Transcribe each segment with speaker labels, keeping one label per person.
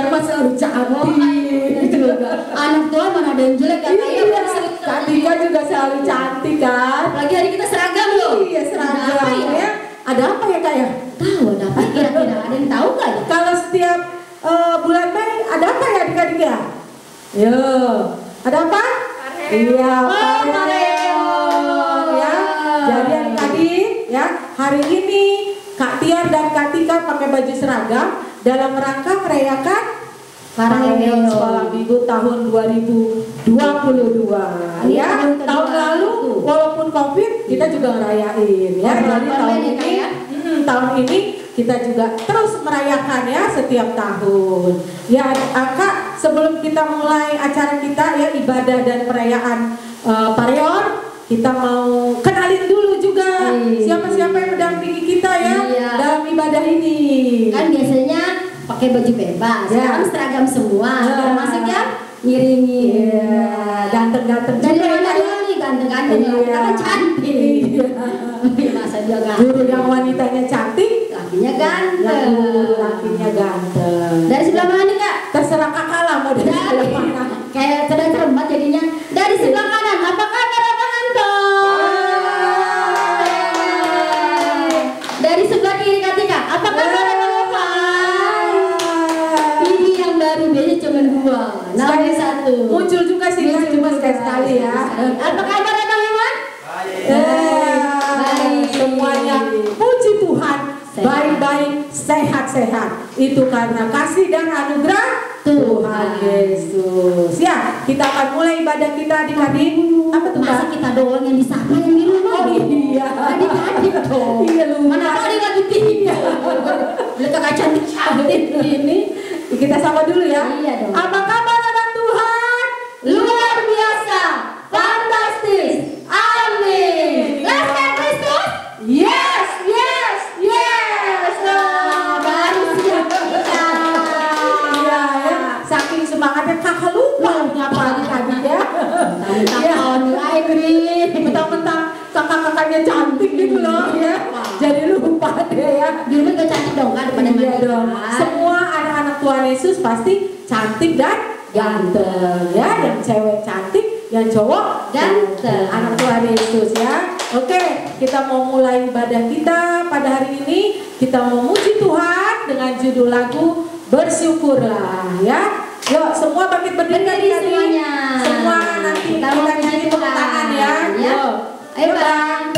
Speaker 1: Tiar mah selalu cantik juga.
Speaker 2: Anak tua mana ada yang jelek kan?
Speaker 1: Kak Tika juga selalu cantik kan.
Speaker 2: Lagi hari kita seragam loh.
Speaker 1: Iya seragam ya. Ada apa ya Kak ya?
Speaker 2: Tahu ada apa kira-kira? Ada yang tahu nggak ya?
Speaker 1: Kalau setiap bulan Mei ada apa ya adik-adik ya? Yo, ada apa? Iya, pareon ya. Jadi adik-adik ya, hari ini Kak Tiar dan Kak Tika pakai baju seragam dalam rangka merayakan pareon sekolah minggu tahun 2022 ya. Tahun lalu walaupun Covid kita juga ngerayain ya. Jadi tahun ini kita juga terus merayakan ya setiap tahun. Ya Kak, sebelum kita mulai acara kita ya ibadah dan perayaan pareon, kita mau kenalin dulu juga siapa-siapa yang mendampingi kita ya dalam ibadah ini.
Speaker 2: Kan biasanya pakai baju bebas, sekarang seragam semua, termasuk yang ngiringi.
Speaker 1: Ganteng-ganteng
Speaker 2: dari
Speaker 1: juga
Speaker 2: mana
Speaker 1: ya.
Speaker 2: nih ganteng-ganteng, kita kan cantik. Masa dia ganteng.
Speaker 1: Guru yang wanitanya cantik,
Speaker 2: lakinya ganteng.
Speaker 1: Lakinya ganteng.
Speaker 2: Dari sebelah mana nih Kak?
Speaker 1: Terserah kakak lah mau dari sebelah mana.
Speaker 2: Kayak cerdas cermat jadinya. Dari sebelah kanan, apa kabar Abang Anton? Dari sebelah kiri Kak Tika, apa kabar Abang Evan? Ini yang baru, biasanya cuma 2. Nah, ini 1.
Speaker 1: Muncul juga sih kan, cuma sekali ya.
Speaker 2: Apa kabar Abang Evan?
Speaker 1: Baik. Semuanya puji Tuhan, baik-baik, sehat-sehat. Itu karena kasih dan anugerah Tuhan Yesus. Ya, kita akan mulai ibadah kita adik-adik. Apa tuh
Speaker 2: Masa
Speaker 1: Kak?
Speaker 2: kita doang yang disapa yang di rumah?
Speaker 1: Oh iya.
Speaker 2: Adik-adik dong.
Speaker 1: Iya lu.
Speaker 2: Mana tahu dia lagi tinggal. Lihat kakak cantik-cantik ini.
Speaker 1: Kita sama dulu ya.
Speaker 2: Iya dong.
Speaker 1: Apa kabar anak Tuhan?
Speaker 2: Luar biasa, fantastis, amin. Let's get Kristus.
Speaker 1: Yes, yes, yes.
Speaker 2: Baru siap kita.
Speaker 1: Iya ya. Saking semangatnya kakak lupa nyapa adik-adik ya.
Speaker 2: Mentang online,
Speaker 1: Mentang-mentang kakak-kakaknya cantik gitu loh ya. Jadi lupa deh ya.
Speaker 2: Dulu gak cantik dong kan depan
Speaker 1: Iya dong. Semua anak-anak Tuhan Yesus pasti cantik dan ganteng ya. Yang cewek cantik, yang cowok
Speaker 2: ganteng.
Speaker 1: Anak Tuhan Yesus ya. Oke, kita mau mulai ibadah kita pada hari ini. Kita mau muji Tuhan dengan judul lagu Bersyukurlah ya. Yuk semua bangkit berdiri
Speaker 2: semuanya.
Speaker 1: Semua nanti kita nyanyi tepuk tangan ya. Yuk.
Speaker 2: Ayo Bang.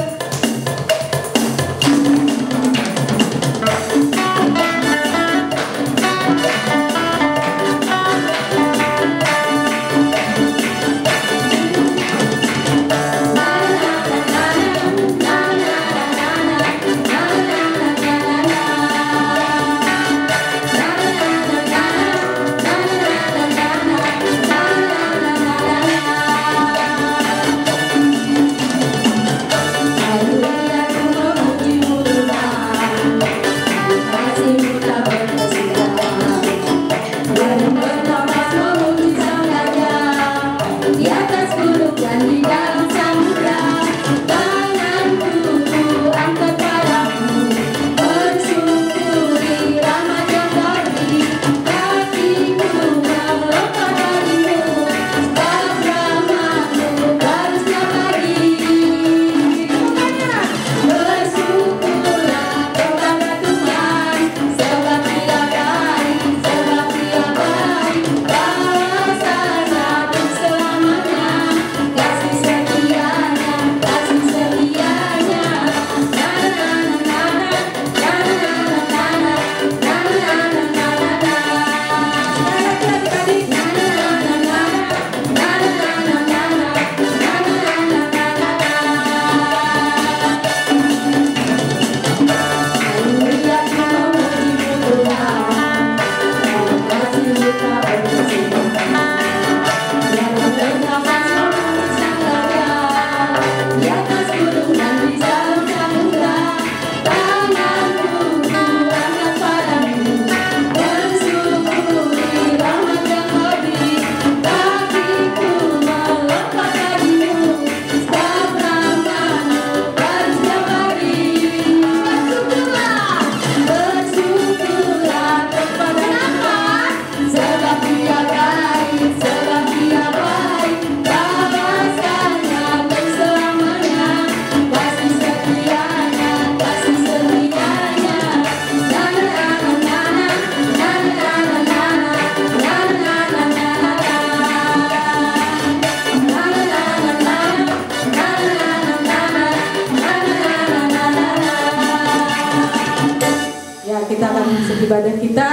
Speaker 1: ibadah kita.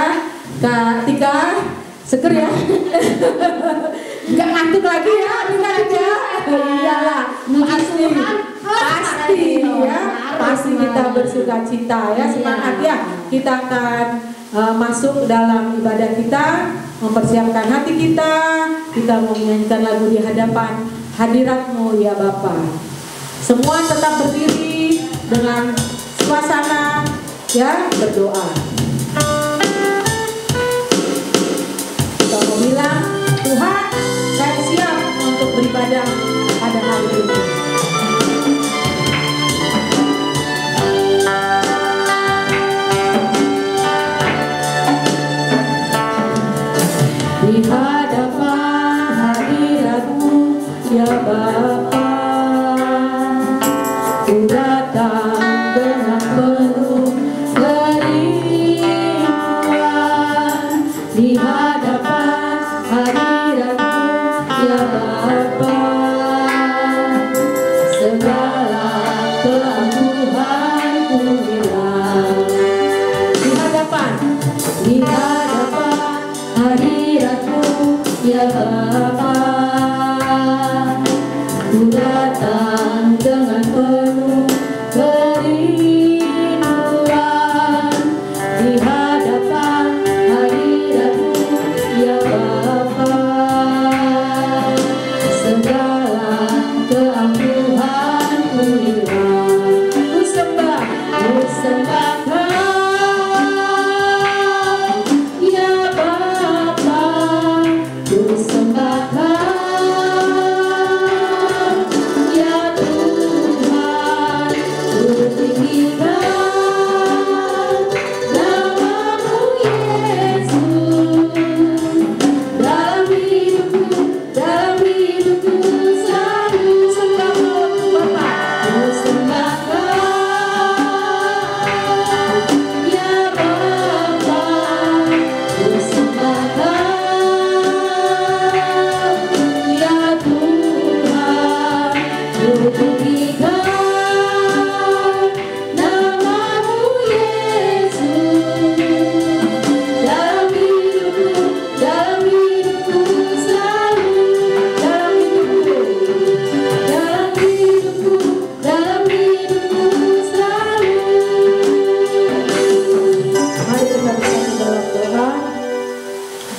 Speaker 1: Kak Tika, seger ya? Nggak ngantuk lagi ya, Kak Tika? Iyalah, pasti ya, pasti kita bersuka cita ya, semangat ya. Kita akan masuk dalam ibadah kita, mempersiapkan hati kita mau menyanyikan lagu di hadapan hadirat-Mu ya Bapa. Semua tetap berdiri dengan suasana ya berdoa. Kita mau bilang, Tuhan, saya siap untuk beribadah pada hari ini. Di hadapan hadirat-Mu ya Bapa, ku datang dengan penuh kerinduan. Di hadapan hadirat-Mu ya Bapa, segala keangkuhanku hilang. Di hadapan hadirat-Mu ya Bapa, ku datang dengan penuh kerinduan. Di hadapan hadirat-Mu ya Bapa, segala keangkuhanku hilang. Ku sembah ya Bapa, ku sembahkan ya Tuhan, ku tinggikan nama-Mu Yesus. Dalam hidupku selalu sembah-Mu Bapa, ku sembahkan ya Bapa, ku sembahkan ya Tuhan, ku tinggikan nama-Mu Yesus. Dalam hidupku selalu, dalam hidupku selalu. Mari kita bersatu dalam doa.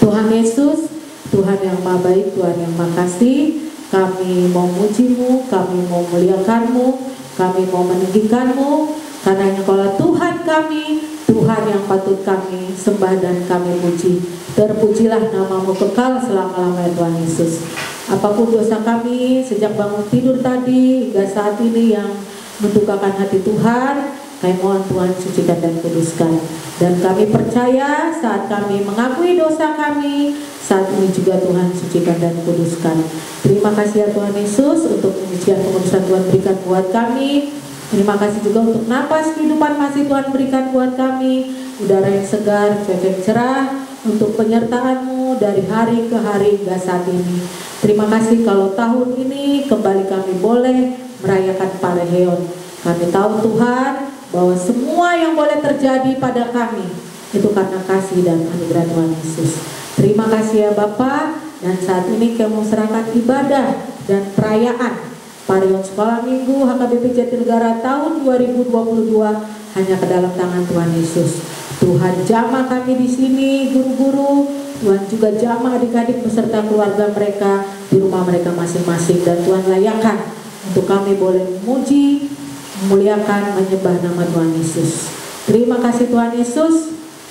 Speaker 1: Tuhan Yesus, Tuhan yang Maha Baik, Tuhan yang Maha Kasih, kami mau muji-Mu, kami mau muliakan-Mu, kami mau meninggikan-Mu, karena Engkaulah Tuhan kami, Tuhan yang patut kami sembah dan kami puji. Terpujilah nama-Mu kekal selama-lamanya Tuhan Yesus. Apapun dosa kami sejak bangun tidur tadi hingga saat ini yang mendukakan hati Tuhan, kami mohon Tuhan sucikan dan kuduskan. Dan kami percaya saat kami mengakui dosa kami, saat ini juga Tuhan sucikan dan kuduskan. Terima kasih ya Tuhan Yesus untuk pujian kekudusan Tuhan berikan buat kami. Terima kasih juga untuk napas kehidupan masih Tuhan berikan buat kami, udara yang segar, cuaca yang cerah, untuk penyertaan-Mu dari hari ke hari hingga saat ini. Terima kasih kalau tahun ini kembali kami boleh merayakan Pareheon. Kami tahu Tuhan bahwa semua yang boleh terjadi pada kami itu karena kasih dan anugerah Tuhan Yesus. Terima kasih ya Bapa, dan saat ini kami serahkan ibadah dan perayaan Pareheon Sekolah Minggu HKBP Jatinegara tahun 2022 hanya ke dalam tangan Tuhan Yesus. Tuhan jamah kami di sini, guru-guru, Tuhan juga jamah adik-adik beserta keluarga mereka di rumah mereka masing-masing, dan Tuhan layakan untuk kami boleh memuji, memuliakan, menyembah nama Tuhan Yesus. Terima kasih Tuhan Yesus.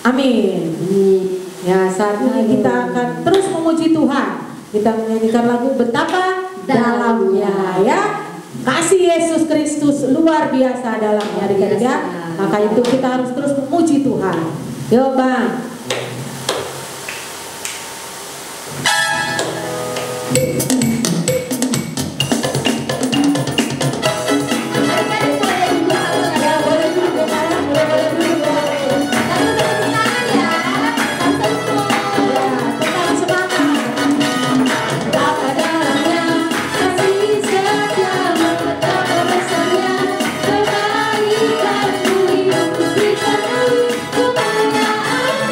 Speaker 1: Amin. Ya, saat ini kita akan terus memuji Tuhan. Kita menyanyikan lagu Betapa Dalamnya ya. Kasih Yesus Kristus luar biasa dalamnya adik-adik ya. Maka itu kita harus terus memuji Tuhan. Yo Bang.
Speaker 2: Kebaikan-Mu hidup kita, kebaikan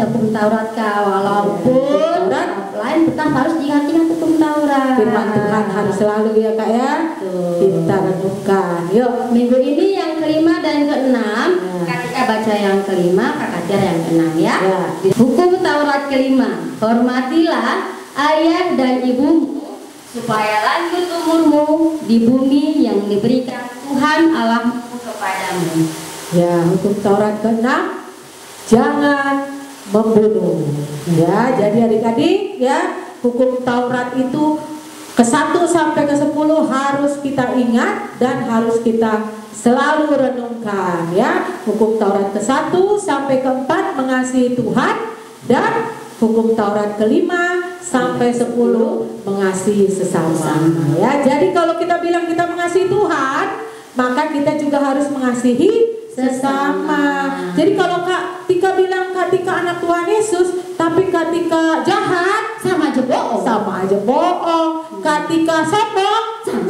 Speaker 2: hukum Taurat Kak, walaupun offline tetap harus diingat-ingat hukum Taurat.
Speaker 1: Firman Tuhan harus selalu ya Kak ya. Kita renungkan. Yuk,
Speaker 2: minggu ini yang kelima dan keenam. Ketika baca yang kelima, Kak Kajar yang keenam ya. Hukum Taurat kelima, hormatilah ayah dan ibumu supaya lanjut umurmu di bumi yang diberikan Tuhan Allahmu kepadamu.
Speaker 1: Ya, hukum Taurat keenam, jangan membunuh. Ya, jadi adik-adik ya, hukum Taurat itu ke-1 sampai ke-10 harus kita ingat dan harus kita selalu renungkan ya. Hukum Taurat ke-1 sampai ke-4 mengasihi Tuhan, dan hukum Taurat ke-5 sampai 10 mengasihi sesama ya. Jadi kalau kita bilang kita mengasihi Tuhan, maka kita juga harus mengasihi sesama. Jadi kalau Tika bilang Tika anak Tuhan Yesus, tapi Tika jahat, sama aja bohong. Sama aja bohong. Tika sombong,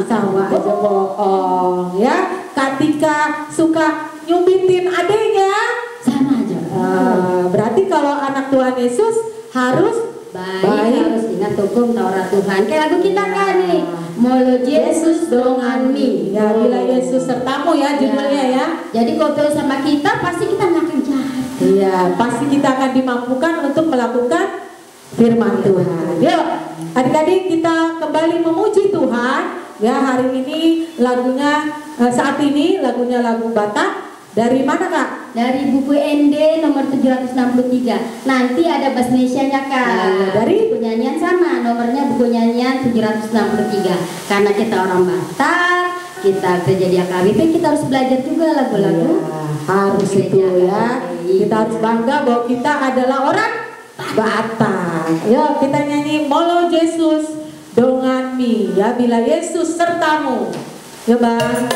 Speaker 1: sama aja bohong. Ya, Tika suka nyubitin adiknya, sama aja. Berarti kalau anak Tuhan Yesus harus baik,
Speaker 2: harus ingat hukum Taurat Tuhan. Kayak lagu kita kan nih, Molo Yesus dongan mi.
Speaker 1: Ya, bila Yesus sertamu ya judulnya ya.
Speaker 2: Jadi kalau terus sama kita, pasti kita nggak akan jahat.
Speaker 1: Iya, pasti kita akan dimampukan untuk melakukan firman Tuhan. Yuk, adik-adik kita kembali memuji Tuhan. Ya, hari ini lagunya saat ini lagunya lagu Batak. Dari mana Kak?
Speaker 2: Dari buku ND nomor 763. Nanti ada bahasa Indonesianya Kak.
Speaker 1: Dari
Speaker 2: buku nyanyian sama, nomornya buku nyanyian 763. Karena kita orang Batak, kita kerja di AKBP, kita harus belajar juga lagu-lagu.
Speaker 1: Ya, harus itu ya. Kita harus bangga bahwa kita adalah orang Batak. Yuk kita nyanyi Molo Yesus dongan mi ya, bila Yesus sertamu. Ya Bang.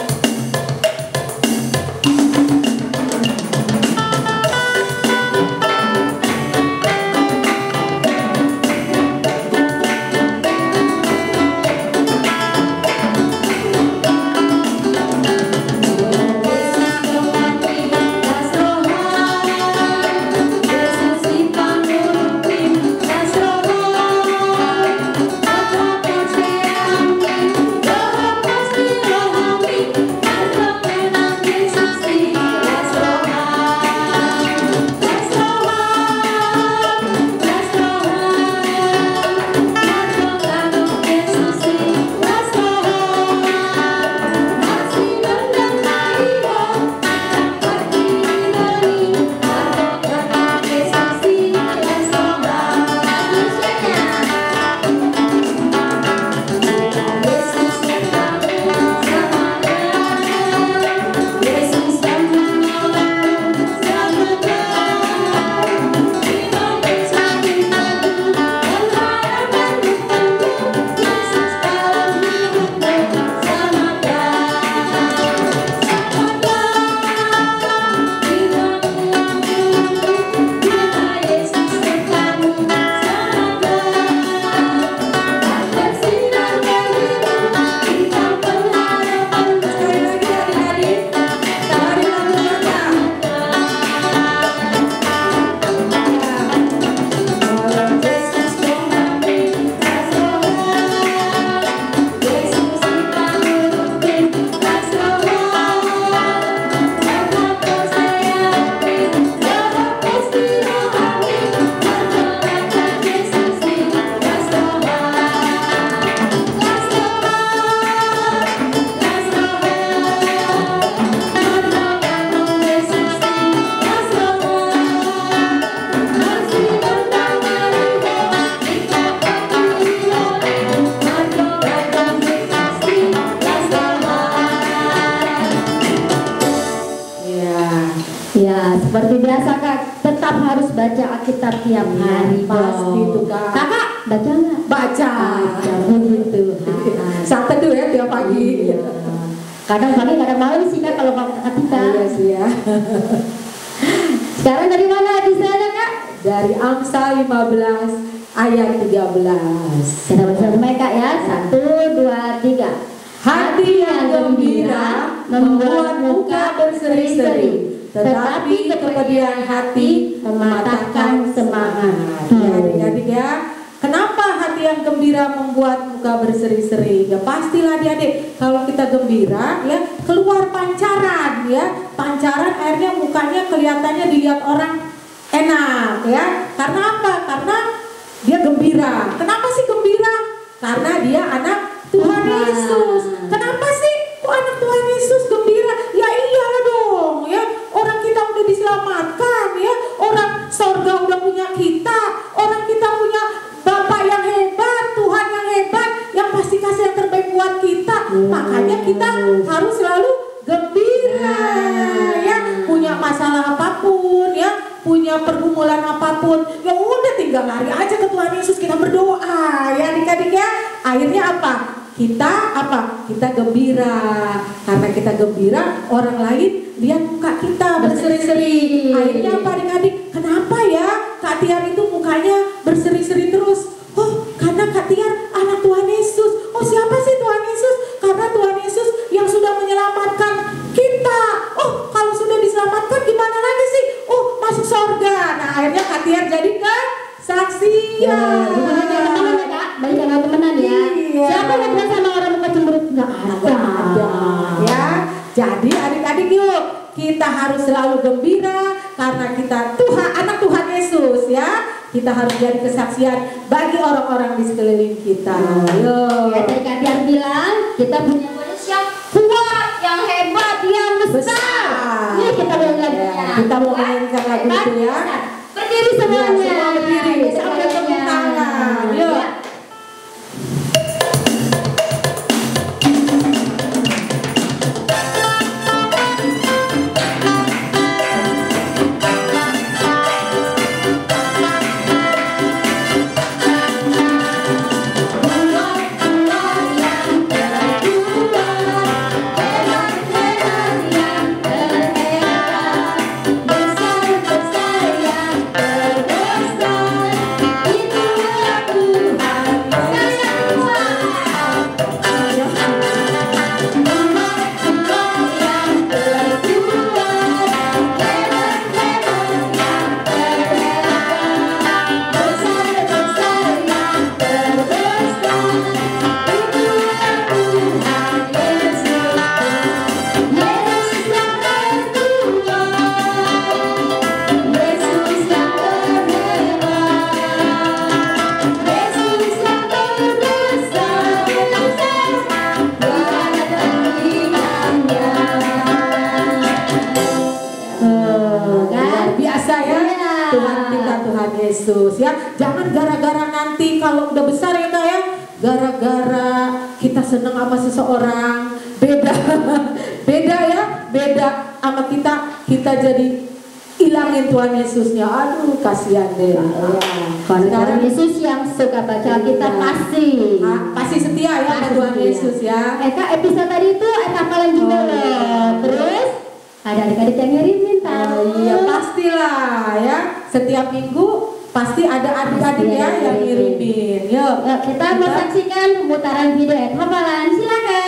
Speaker 2: Seperti biasa Kak, tetap harus baca Alkitab tiap hari.
Speaker 1: Pasti tuh Kak.
Speaker 2: Kakak baca nggak?
Speaker 1: Baca.
Speaker 2: Begitu.
Speaker 1: Saat teduh ya tiap pagi.
Speaker 2: Kadang pagi kadang malam sih Kak kalau Kak kita.
Speaker 1: Iya sih ya.
Speaker 2: Sekarang dari mana di sana Kak?
Speaker 1: Dari Amsal 15 ayat 13.
Speaker 2: Kita bersama Kak ya. 1, 2, 3.
Speaker 1: Hati yang gembira membuat muka berseri-seri, tetapi kepedihan hati mematahkan semangat. Ya adik-adik ya, kenapa hati yang gembira membuat muka berseri-seri? Ya pastilah adik-adik, kalau kita gembira ya keluar pancaran ya, pancaran akhirnya mukanya kelihatannya dilihat orang enak ya. Karena apa? Karena dia gembira. Kenapa sih gembira? Karena dia anak Tuhan Yesus. Kenapa sih kok anak Tuhan Yesus gembira? Ya iyalah dong ya, orang kita udah diselamatkan ya, orang sorga udah punya kita, orang kita punya Bapa yang hebat, Tuhan yang hebat, yang pasti kasih yang terbaik buat kita. Makanya kita harus selalu gembira ya. Punya masalah apapun ya, punya pergumulan apapun, ya udah tinggal lari aja ke Tuhan Yesus, kita berdoa ya adik-adik ya. Akhirnya apa? Kita gembira. Karena kita gembira, orang lain lihat muka kita berseri-seri. Akhirnya apa adik-adik? Kenapa ya Kak Tiar itu mukanya berseri-seri terus? Oh, karena Kak Tiar anak Tuhan Yesus. Oh, siapa sih Tuhan Yesus? Karena Tuhan Yesus yang sudah menyelamatkan kita. Oh, kalau sudah diselamatkan gimana lagi sih? Oh, masuk surga. Nah, akhirnya Kak Tiar jadi kesaksian.
Speaker 2: Banyak temenan ya.
Speaker 1: Iya.
Speaker 2: Siapa yang pernah sama orang muka cemberut? Nggak ada.
Speaker 1: Ya, jadi adik-adik yuk kita harus selalu gembira karena kita anak Tuhan Yesus ya. Kita harus jadi kesaksian bagi orang-orang di sekeliling kita. Yuk.
Speaker 2: Ya, tadi Kak Tiar bilang kita punya bonus yang kuat, yang hebat, yang besar. Ini kita mau
Speaker 1: Kita mau mainkan lagu itu ya.
Speaker 2: Berdiri semuanya.
Speaker 1: Ya, semua berdiri sampai tepuk tangan. Yuk. Yesus ya. Jangan gara-gara nanti kalau udah besar ya Kak ya, gara-gara kita seneng sama seseorang beda sama kita jadi hilangin Tuhan Yesusnya. Aduh kasihan deh ya.
Speaker 2: Sekarang Yesus yang suka baca kita
Speaker 1: pasti setia ya sama Tuhan Yesus ya.
Speaker 2: Kak, episode tadi itu hafalan juga loh. Terus ada adik-adik yang ngirimin tahu.
Speaker 1: Iya pastilah ya. Setiap minggu pasti ada adik-adik ya yang ngirimin. Yuk
Speaker 2: kita mau saksikan pemutaran video hafalan. Silakan.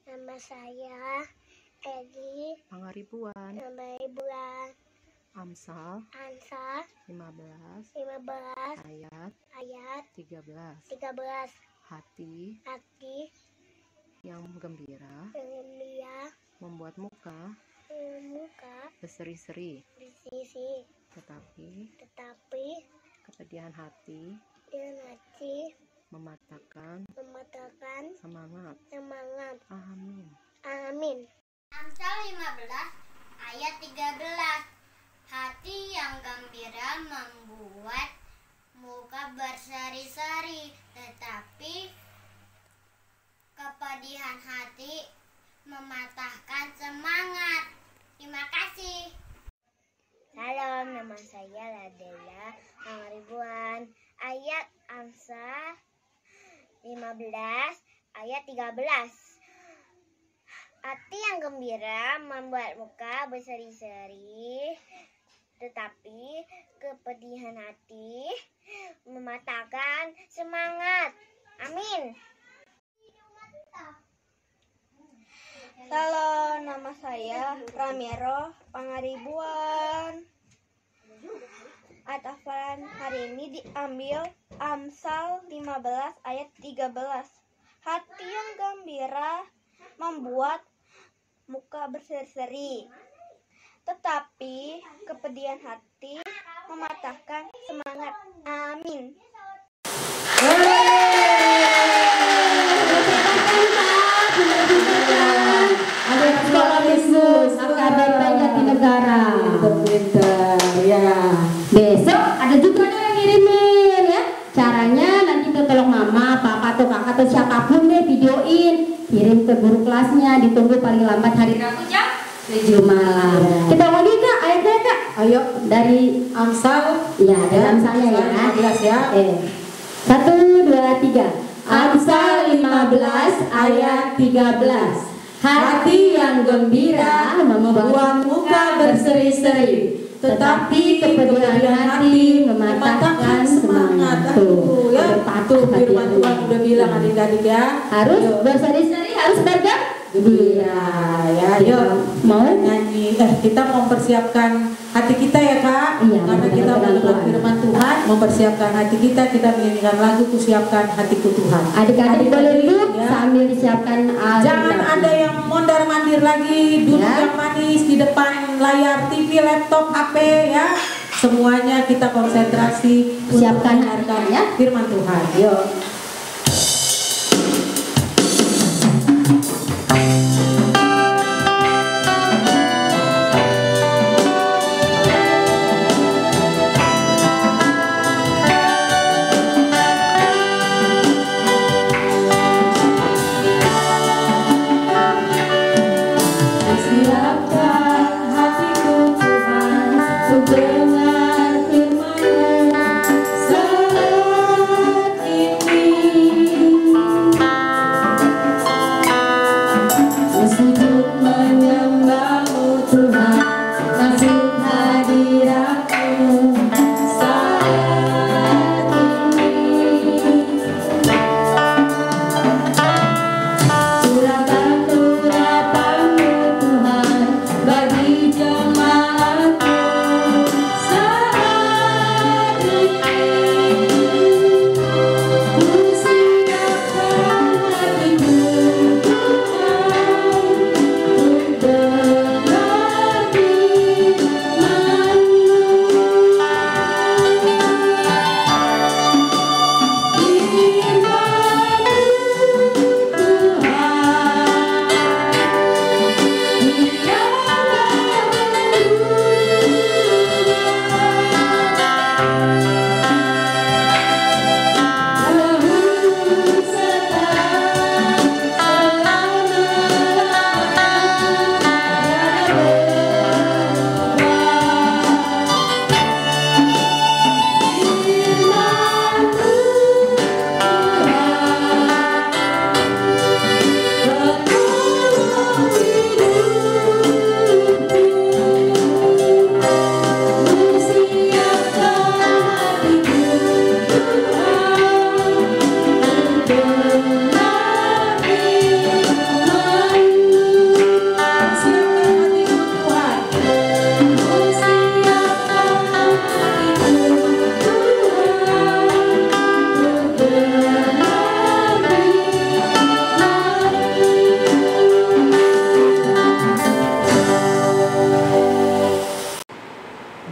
Speaker 3: Nama saya Edi
Speaker 4: Pangaribuan Amsal 15 ayat 13. Hati yang gembira membuat muka berseri-seri, tetapi kepedihan hati mematahkan semangat. Amin.
Speaker 3: Amsal 15 ayat 13. Hati yang gembira membuat muka berseri-seri, tetapi kepedihan hati mematahkan semangat. Terima kasih. Salam, nama saya Ladela Pangaribuan. Ayat Amsal 15 ayat 13. Hati yang gembira membuat muka berseri-seri, tetapi kepedihan hati, mematahkan semangat. Amin. Halo, nama saya Ramiro Pangaribuan. Ayat hafalan hari ini diambil Amsal 15 ayat 13. Hati yang gembira membuat muka berseri-seri, tetapi kepedihan hati mematahkan semangat. Amin.
Speaker 2: Sekolah Yesus AKBP Jatinegara.
Speaker 1: Pinter, ya.
Speaker 2: Besok ada juga nih yang ngirimin ya. Caranya nanti tuh tolong mama, papa atau kakak atau siapapun deh videoin, kirim ke guru kelasnya. Ditunggu paling lambat hari Rabu jam 7 malam. Ya. Kita lagi Kak, ayatnya Kak.
Speaker 1: Ayo
Speaker 2: Dari
Speaker 1: Amsal.
Speaker 2: ya, dari Amsalnya ya.
Speaker 1: 15 ya.
Speaker 2: 1, 2, 3. Amsal 15 ayat 13. Hati yang gembira membuat muka berseri-seri, tetapi kepedihan hati mematahkan semangat.
Speaker 1: Tuh ya, tuh firman Tuhan udah bilang adik-adik ya.
Speaker 2: Harus berseri-seri, harus bergembira.
Speaker 1: Ya, yuk
Speaker 2: mau
Speaker 1: nyanyi. Kita mau mempersiapkan hati kita ya Kak.
Speaker 2: Iya,
Speaker 1: karena kita mendengar firman Tuhan, mempersiapkan hati kita menyanyikan lagu Kusiapkan Hatiku Tuhan.
Speaker 2: Adik-adik boleh duduk
Speaker 1: ya.
Speaker 2: sambil disiapkan
Speaker 1: Jangan ada yang mondar-mandir lagi, duduk
Speaker 2: ya.
Speaker 1: yang manis di depan layar TV, laptop, HP ya. Semuanya kita konsentrasi
Speaker 2: Siapkan
Speaker 1: mendengarkan
Speaker 2: ya
Speaker 1: firman Tuhan. Yuk.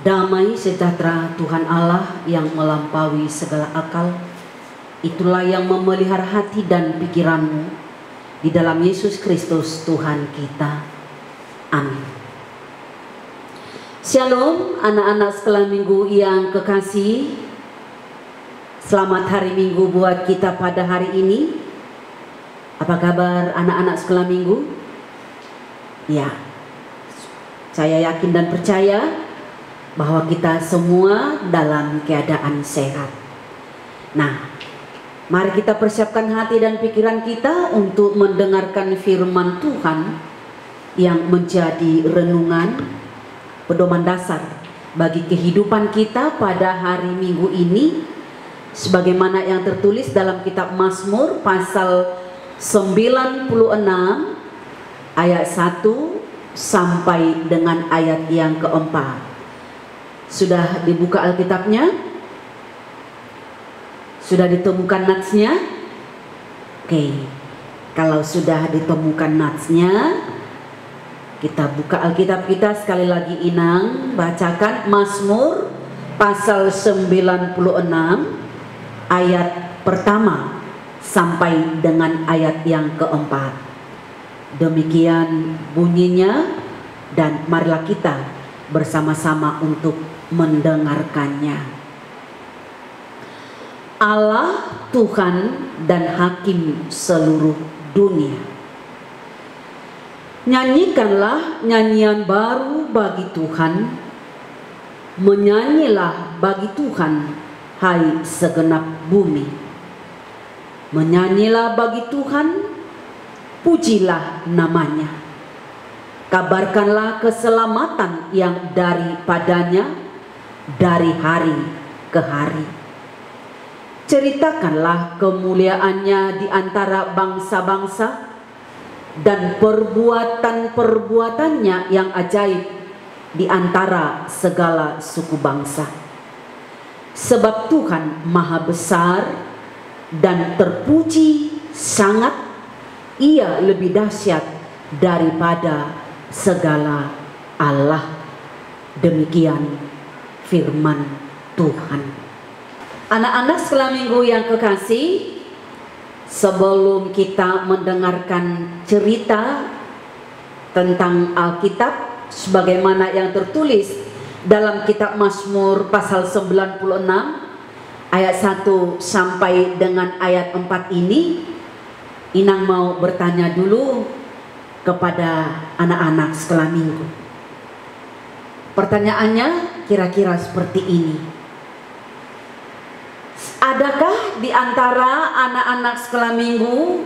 Speaker 5: Damai sejahtera Tuhan Allah yang melampaui segala akal, itulah yang memelihara hati dan pikiranmu di dalam Yesus Kristus Tuhan kita. Amin. Shalom anak-anak sekolah minggu yang kekasih. Selamat hari Minggu buat kita pada hari ini. Apa kabar anak-anak sekolah minggu? Ya, saya yakin dan percaya bahwa kita semua dalam keadaan sehat. Nah, mari kita persiapkan hati dan pikiran kita untuk mendengarkan firman Tuhan yang menjadi renungan pedoman dasar bagi kehidupan kita pada hari Minggu ini, sebagaimana yang tertulis dalam kitab Mazmur pasal 96 ayat 1 sampai dengan ayat yang keempat. Sudah dibuka Alkitabnya? Sudah ditemukan natsnya? Oke, kalau sudah ditemukan natsnya, kita buka Alkitab kita sekali lagi. Inang bacakan Mazmur pasal 96 ayat pertama sampai dengan ayat yang keempat. Demikian bunyinya, dan marilah kita bersama-sama untuk mendengarkannya. Allah Tuhan dan Hakim seluruh dunia, nyanyikanlah nyanyian baru bagi Tuhan, menyanyilah bagi Tuhan, hai segenap bumi. Menyanyilah bagi Tuhan, pujilah namanya. Kabarkanlah keselamatan yang daripadanya dari hari ke hari. Ceritakanlah kemuliaannya di antara bangsa-bangsa dan perbuatan-perbuatannya yang ajaib di antara segala suku bangsa. Sebab Tuhan maha besar dan terpuji sangat, Ia lebih dahsyat daripada segala Allah. Demikian firman Tuhan. Anak-anak sekolah minggu yang kekasih, sebelum kita mendengarkan cerita tentang Alkitab sebagaimana yang tertulis dalam kitab Mazmur pasal 96 ayat 1 sampai dengan ayat 4 ini, Inang mau bertanya dulu kepada anak-anak sekolah minggu. Pertanyaannya kira-kira seperti ini. Adakah di antara anak-anak sekolah minggu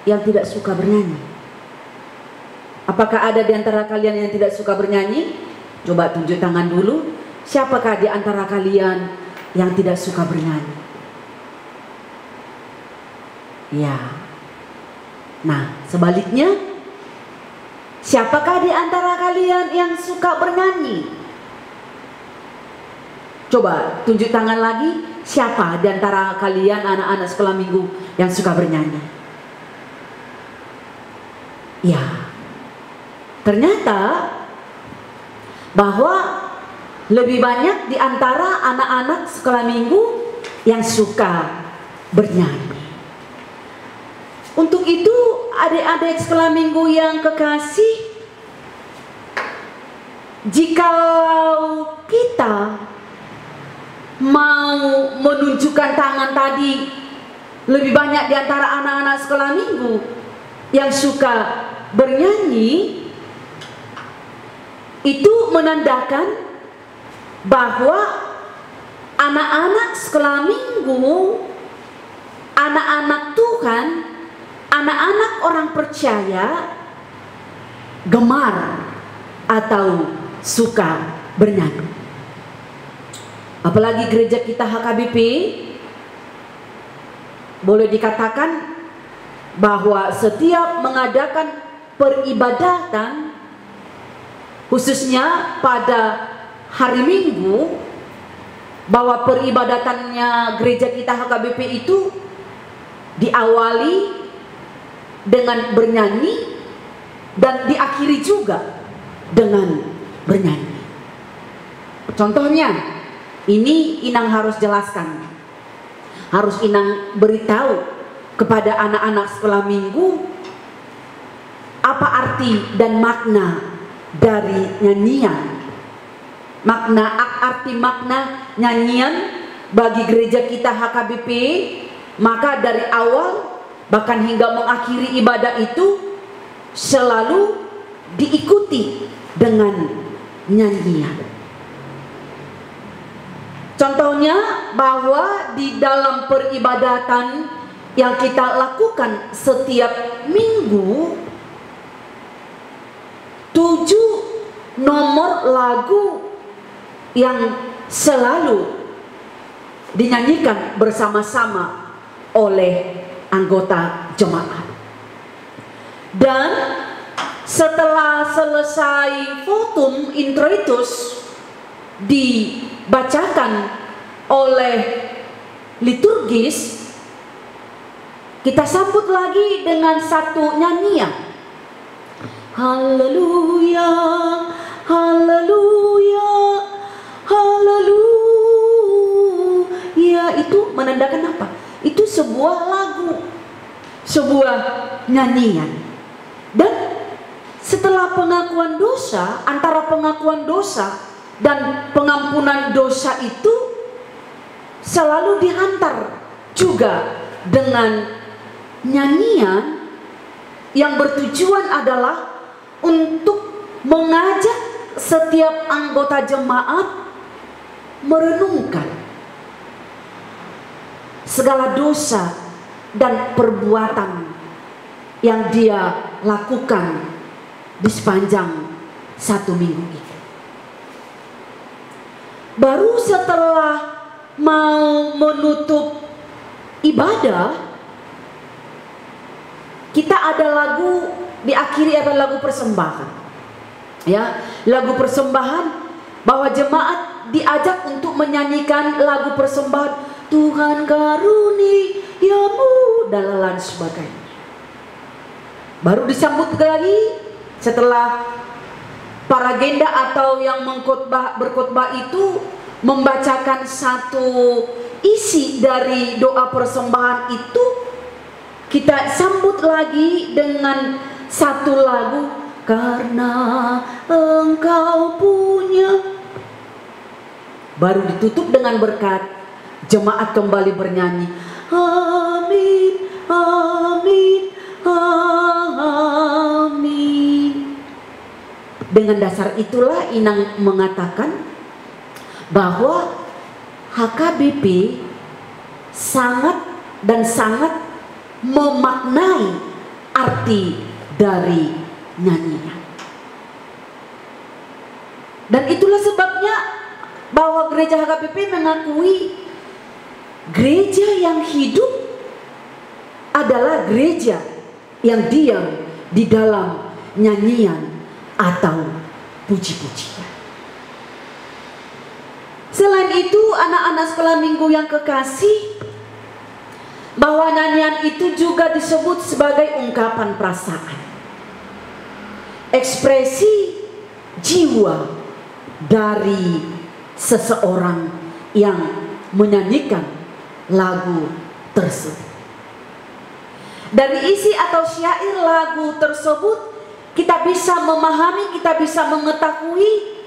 Speaker 5: yang tidak suka bernyanyi? Apakah ada di antara kalian yang tidak suka bernyanyi? Coba tunjuk tangan dulu. Siapakah di antara kalian yang tidak suka bernyanyi? Ya. Nah, sebaliknya, siapakah di antara kalian yang suka bernyanyi? Coba tunjuk tangan lagi. Siapa di antara kalian anak-anak sekolah minggu yang suka bernyanyi? Ya, ternyata bahwa lebih banyak di antara anak-anak sekolah minggu yang suka bernyanyi. Untuk itu, adik-adik sekolah minggu yang kekasih, jikalau kita mau menunjukkan tangan tadi, lebih banyak di antara anak-anak sekolah minggu yang suka bernyanyi, itu menandakan bahwa anak-anak sekolah minggu, anak-anak Tuhan, anak-anak orang percaya gemar atau suka bernyanyi. Apalagi gereja kita HKBP, boleh dikatakan bahwa setiap mengadakan peribadatan, khususnya pada hari Minggu, bahwa peribadatannya gereja kita HKBP itu diawali dengan bernyanyi dan diakhiri juga dengan bernyanyi. Contohnya, ini Inang harus jelaskan, harus Inang beritahu kepada anak-anak sekolah minggu apa arti dan makna dari nyanyian. Arti makna nyanyian bagi gereja kita HKBP, maka dari awal bahkan hingga mengakhiri ibadah itu selalu diikuti dengan nyanyian. Contohnya bahwa di dalam peribadatan yang kita lakukan setiap minggu, 7 nomor lagu yang selalu dinyanyikan bersama-sama oleh anggota jemaat. Dan setelah selesai votum introitus dibacakan oleh liturgis, kita sambut lagi dengan satu nyanyian. Haleluya, haleluya, haleluya. Itu menandakan apa? Itu sebuah lagu, sebuah nyanyian. Dan setelah pengakuan dosa, antara pengakuan dosa dan pengampunan dosa itu selalu dihantar juga dengan nyanyian yang bertujuan adalah untuk mengajak setiap anggota jemaat merenungkan segala dosa dan perbuatan yang dia lakukan di sepanjang satu minggu itu. Baru setelah mau menutup ibadah, kita ada lagu, diakhiri ada lagu persembahan. Ya, lagu persembahan, bahwa jemaat diajak untuk menyanyikan lagu persembahan Tuhan karuniamu dan lain sebagainya. Baru disambut lagi setelah para genda atau yang berkhotbah itu membacakan satu isi dari doa persembahan itu, kita sambut lagi dengan satu lagu karena engkau punya. Baru ditutup dengan berkat, jemaat kembali bernyanyi amin, amin, amin. Dengan dasar itulah Inang mengatakan bahwa HKBP sangat dan sangat memaknai arti dari nyanyian. Dan itulah sebabnya bahwa gereja HKBP mengakui gereja yang hidup adalah gereja yang diam di dalam nyanyian atau puji-pujian. Selain itu, anak-anak sekolah minggu yang kekasih, bahwa nyanyian itu juga disebut sebagai ungkapan perasaan, ekspresi jiwa dari seseorang yang menyanyikan lagu tersebut. Dari isi atau syair lagu tersebut, kita bisa memahami, kita bisa mengetahui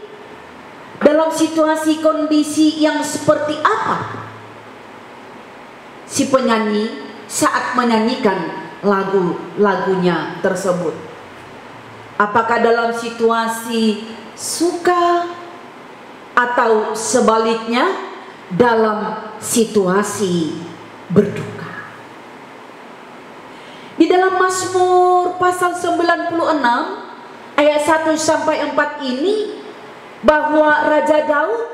Speaker 5: dalam situasi kondisi yang seperti apa si penyanyi saat menyanyikan lagu-lagunya tersebut. Apakah dalam situasi suka atau sebaliknya dalam situasi berduka. Di dalam Mazmur pasal 96 ayat 1 sampai 4 ini, bahwa Raja Daud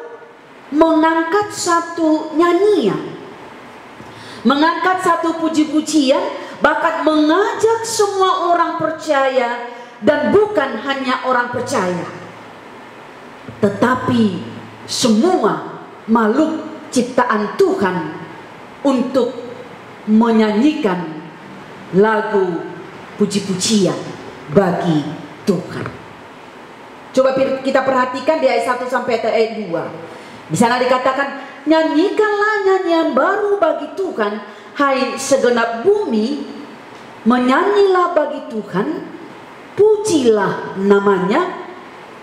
Speaker 5: mengangkat satu nyanyian, mengangkat satu puji-pujian, bahkan mengajak semua orang percaya, dan bukan hanya orang percaya, tetapi semua makhluk ciptaan Tuhan untuk menyanyikan lagu puji-pujian bagi Tuhan. Coba kita perhatikan di ayat 1 sampai ayat 2. Di sana dikatakan, nyanyikanlah nyanyian baru bagi Tuhan, hai segenap bumi, menyanyilah bagi Tuhan, pujilah namanya,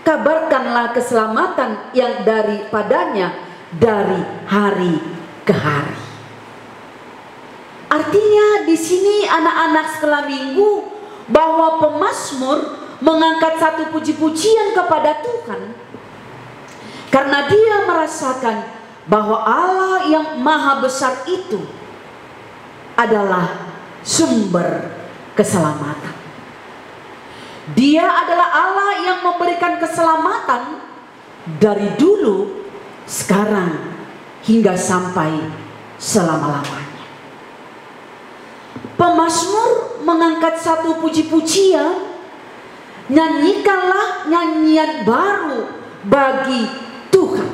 Speaker 5: kabarkanlah keselamatan yang daripadanya dari hari ke hari. Artinya di sini anak-anak sekolah minggu, bahwa pemazmur mengangkat satu puji-pujian kepada Tuhan karena dia merasakan bahwa Allah yang maha besar itu adalah sumber keselamatan. Dia adalah Allah yang memberikan keselamatan dari dulu sekarang, hingga sampai selama-lamanya. Pemazmur mengangkat satu puji-pujian, nyanyikanlah nyanyian baru bagi Tuhan.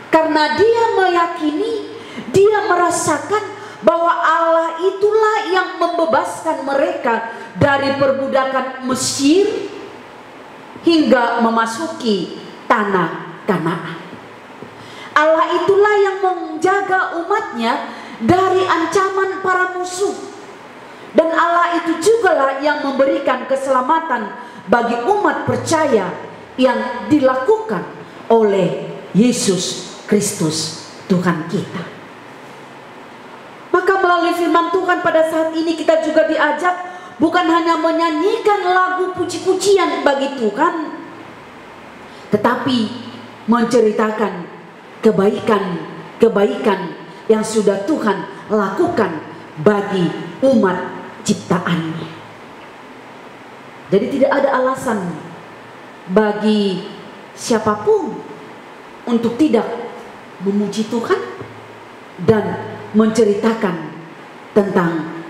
Speaker 5: Karena dia meyakini, dia merasakan bahwa Allah itulah yang membebaskan mereka dari perbudakan Mesir hingga memasuki tanah Kanaan. Allah itulah yang menjaga umatnya dari ancaman para musuh. Dan Allah itu jugalah yang memberikan keselamatan bagi umat percaya yang dilakukan oleh Yesus Kristus Tuhan kita. Maka melalui firman Tuhan pada saat ini kita juga diajak bukan hanya menyanyikan lagu puji-pujian bagi Tuhan, tetapi menceritakan kebaikan-kebaikan yang sudah Tuhan lakukan bagi umat ciptaannya. Jadi tidak ada alasan bagi siapapun untuk tidak memuji Tuhan dan menceritakan tentang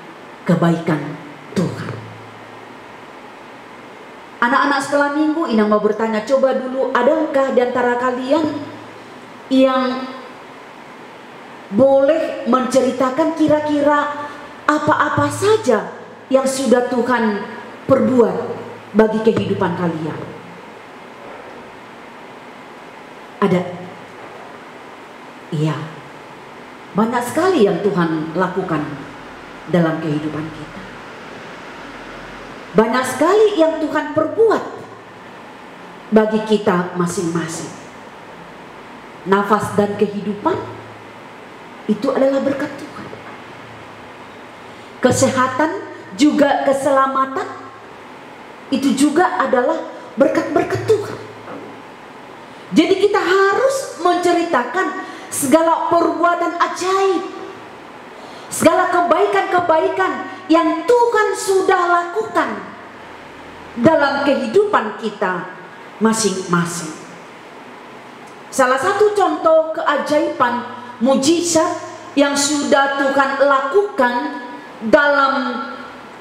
Speaker 5: kebaikan Tuhan. Anak-anak sekolah minggu, Inang mau bertanya, coba dulu, adakah di antara kalian yang boleh menceritakan kira-kira apa-apa saja yang sudah Tuhan perbuat bagi kehidupan kalian? Ada? Iya, banyak sekali yang Tuhan lakukan dalam kehidupan kita. Banyak sekali yang Tuhan perbuat bagi kita masing-masing. Nafas dan kehidupan itu adalah berkat Tuhan. Kesehatan juga keselamatan itu juga adalah berkat-berkat Tuhan. Jadi kita harus menceritakan segala perbuatan ajaib, segala kebaikan-kebaikan yang Tuhan sudah lakukan dalam kehidupan kita masing-masing. Salah satu contoh keajaiban mujizat yang sudah Tuhan lakukan dalam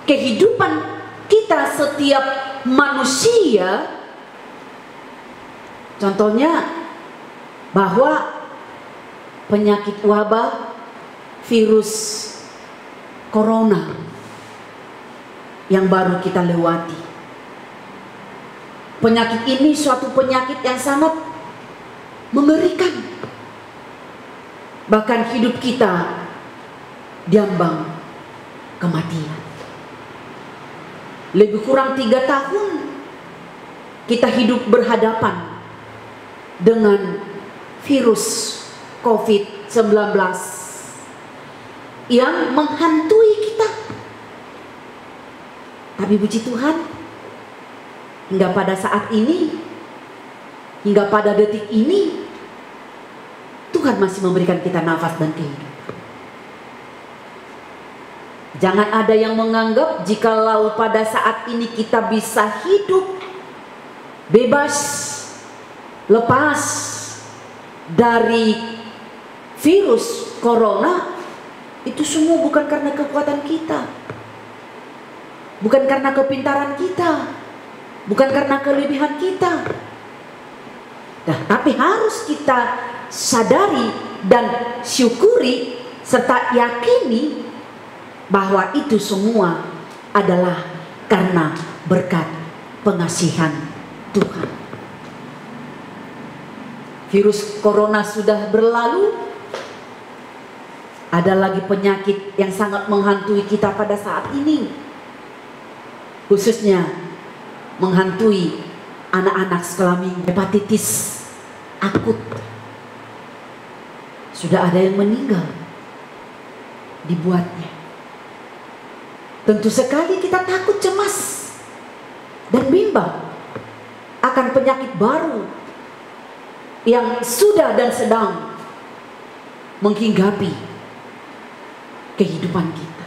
Speaker 5: kehidupan kita setiap manusia, contohnya bahwa penyakit wabah virus corona yang baru kita lewati. Penyakit ini suatu penyakit yang sangat mengerikan. Bahkan hidup kita diambang kematian. Lebih kurang 3 tahun kita hidup berhadapan dengan virus COVID-19 yang menghantui kita. Tapi puji Tuhan, hingga pada saat ini, hingga pada detik ini, Tuhan masih memberikan kita nafas dan kehidupan. Jangan ada yang menganggap jikalau pada saat ini kita bisa hidup bebas, lepas dari virus corona, itu semua bukan karena kekuatan kita, bukan karena kepintaran kita, bukan karena kelebihan kita. Nah, tapi harus kita sadari dan syukuri serta yakini bahwa itu semua adalah karena berkat pengasihan Tuhan. Virus corona sudah berlalu. Ada lagi penyakit yang sangat menghantui kita pada saat ini, khususnya menghantui anak-anak sekolah minggu. Hepatitis akut. Sudah ada yang meninggal dibuatnya. Tentu sekali kita takut, cemas, dan bimbang akan penyakit baru yang sudah dan sedang menghinggapi kehidupan kita.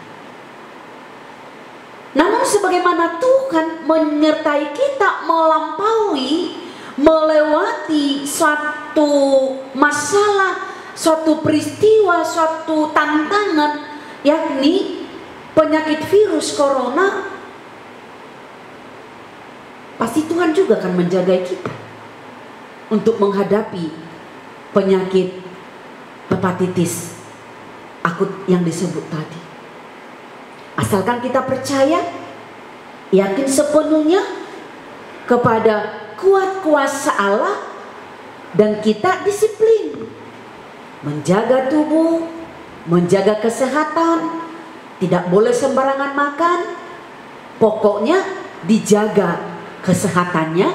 Speaker 5: Namun sebagaimana Tuhan menyertai kita melampaui melewati suatu masalah, suatu peristiwa, suatu tantangan, yakni penyakit virus corona, pasti Tuhan juga akan menjaga kita untuk menghadapi penyakit hepatitis akut yang disebut tadi. Asalkan kita percaya, yakin sepenuhnya kepada kuat kuasa Allah, dan kita disiplin menjaga tubuh, menjaga kesehatan, tidak boleh sembarangan makan, pokoknya dijaga kesehatannya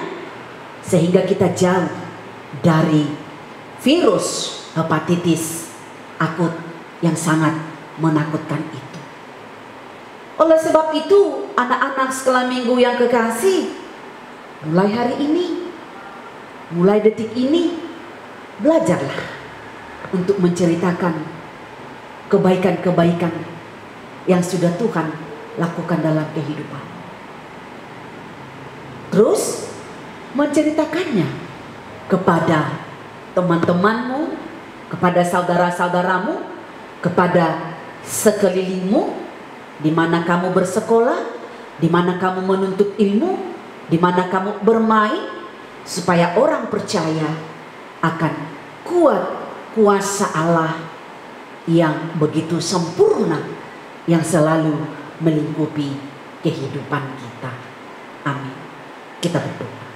Speaker 5: sehingga kita jauh dari virus hepatitis akut yang sangat menakutkan itu. Oleh sebab itu, anak-anak sekolah minggu yang kekasih, mulai hari ini, mulai detik ini, belajarlah untuk menceritakan kebaikan-kebaikan yang sudah Tuhan lakukan dalam kehidupan. Terus menceritakannya kepada teman-temanmu, kepada saudara-saudaramu, kepada sekelilingmu, di mana kamu bersekolah, di mana kamu menuntut ilmu, di mana kamu bermain, supaya orang percaya akan kuat kuasa Allah yang begitu sempurna, yang selalu melingkupi kehidupan kita. Amin. Kita berdoa.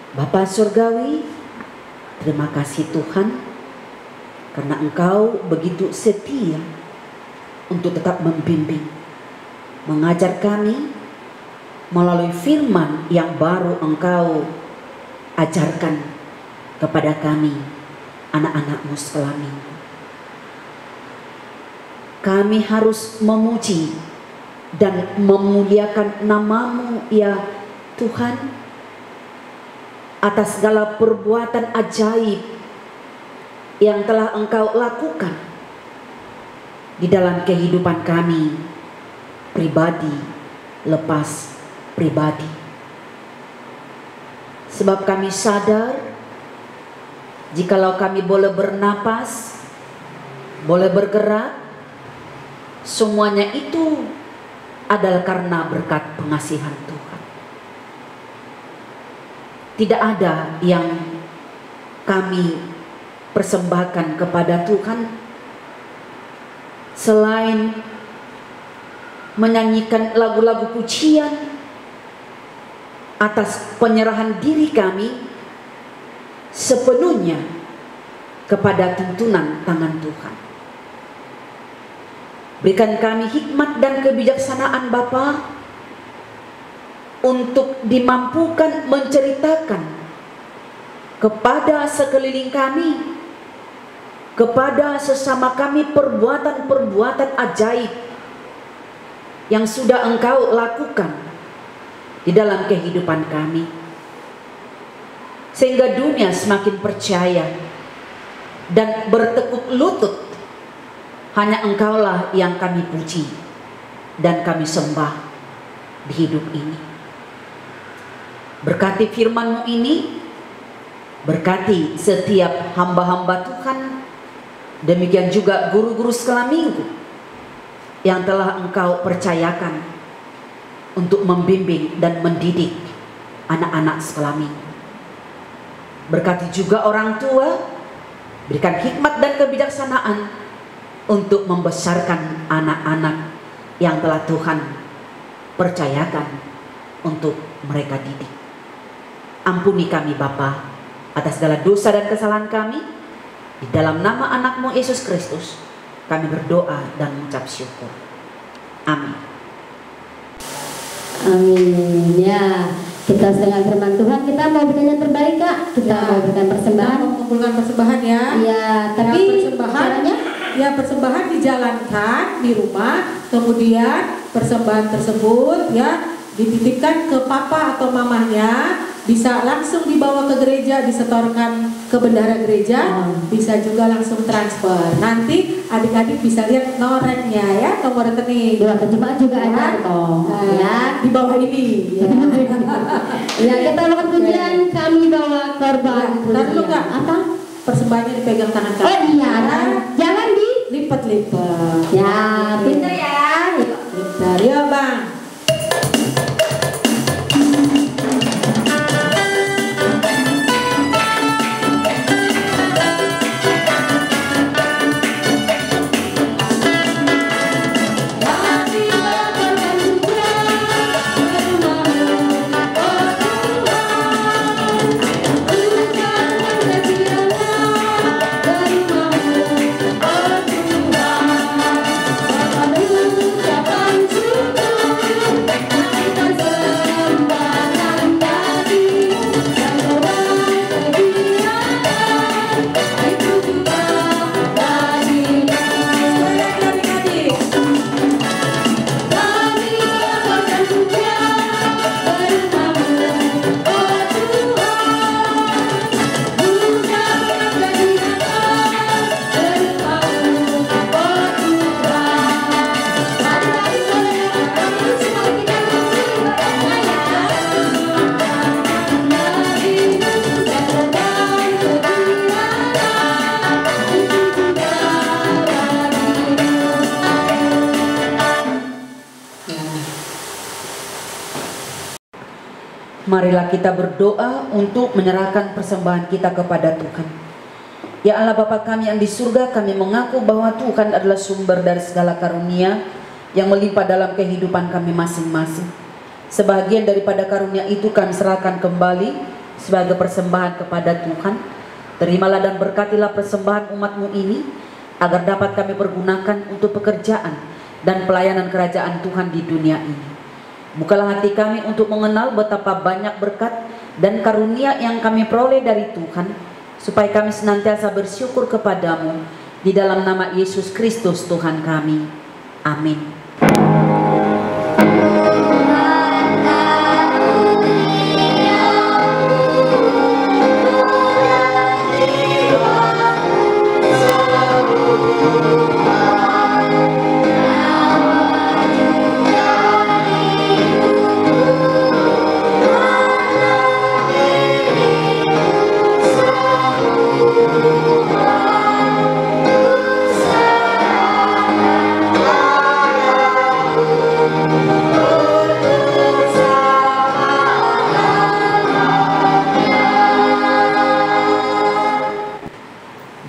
Speaker 5: Bapa Surgawi, terima kasih Tuhan, karena Engkau begitu setia untuk tetap membimbing, mengajar kami melalui firman yang baru Engkau ajarkan kepada kami, anak-anak-Mu sekolah minggu. Kami harus memuji dan memuliakan nama-Mu ya Tuhan, atas segala perbuatan ajaib yang telah Engkau lakukan di dalam kehidupan kami, pribadi lepas pribadi. Sebab kami sadar, jikalau kami boleh bernapas, boleh bergerak, semuanya itu adalah karena berkat pengasihan Tuhan. Tidak ada yang kami persembahkan kepada Tuhan selain menyanyikan lagu-lagu pujian atas penyerahan diri kami sepenuhnya kepada tuntunan tangan Tuhan. Berikan kami hikmat dan kebijaksanaan Bapa untuk dimampukan menceritakan kepada sekeliling kami, kepada sesama kami, perbuatan-perbuatan ajaib yang sudah Engkau lakukan di dalam kehidupan kami, sehingga dunia semakin percaya dan bertekuk lutut hanya Engkaulah yang kami puji dan kami sembah di hidup ini. Berkati firman-Mu ini, berkati setiap hamba-hamba Tuhan, demikian juga guru-guru sekolah minggu yang telah Engkau percayakan untuk membimbing dan mendidik anak-anak sekolah minggu. Berkati juga orang tua, berikan hikmat dan kebijaksanaan untuk membesarkan anak-anak yang telah Tuhan percayakan untuk mereka didik. Ampuni kami Bapa atas segala dosa dan kesalahan kami. Di dalam nama anak-Mu Yesus Kristus kami berdoa dan mengucap syukur. Amin.
Speaker 2: Amin. Ya, kita sedang firman Tuhan, kita mau berikan yang terbaik Kak. Kita mau berikan persembahan,
Speaker 1: mengumpulkan persembahan ya.
Speaker 2: Iya, tapi
Speaker 1: ya, persembahan
Speaker 2: caranya?
Speaker 1: Ya, persembahan dijalankan di rumah, kemudian persembahan tersebut ya dititipkan ke papa atau mamanya bisa langsung dibawa ke gereja, disetorkan ke bendahara gereja, bisa juga langsung transfer. Nanti adik-adik bisa lihat noreknya ya, nomor rekening.
Speaker 2: Doa perjumpaan juga ada toh. Ya,
Speaker 1: di bawah ini. Ya,
Speaker 2: ya kita lakukan pujian, kami bawa korban.
Speaker 1: Taruh nggak? Apa? Persembahannya dipegang tangan kanan.
Speaker 2: Oh iya, jangan
Speaker 1: dilipat-lipat.
Speaker 2: Ya, pintar ya.
Speaker 1: Pintar ya Bang.
Speaker 5: Marilah kita berdoa untuk menyerahkan persembahan kita kepada Tuhan. Ya Allah Bapa kami yang di surga, kami mengaku bahwa Tuhan adalah sumber dari segala karunia yang melimpah dalam kehidupan kami masing-masing. Sebagian daripada karunia itu kami serahkan kembali sebagai persembahan kepada Tuhan. Terimalah dan berkatilah persembahan umat-Mu ini, agar dapat kami pergunakan untuk pekerjaan dan pelayanan kerajaan Tuhan di dunia ini. Bukalah hati kami untuk mengenal betapa banyak berkat dan karunia yang kami peroleh dari Tuhan, supaya kami senantiasa bersyukur kepadamu di dalam nama Yesus Kristus Tuhan kami. Amin.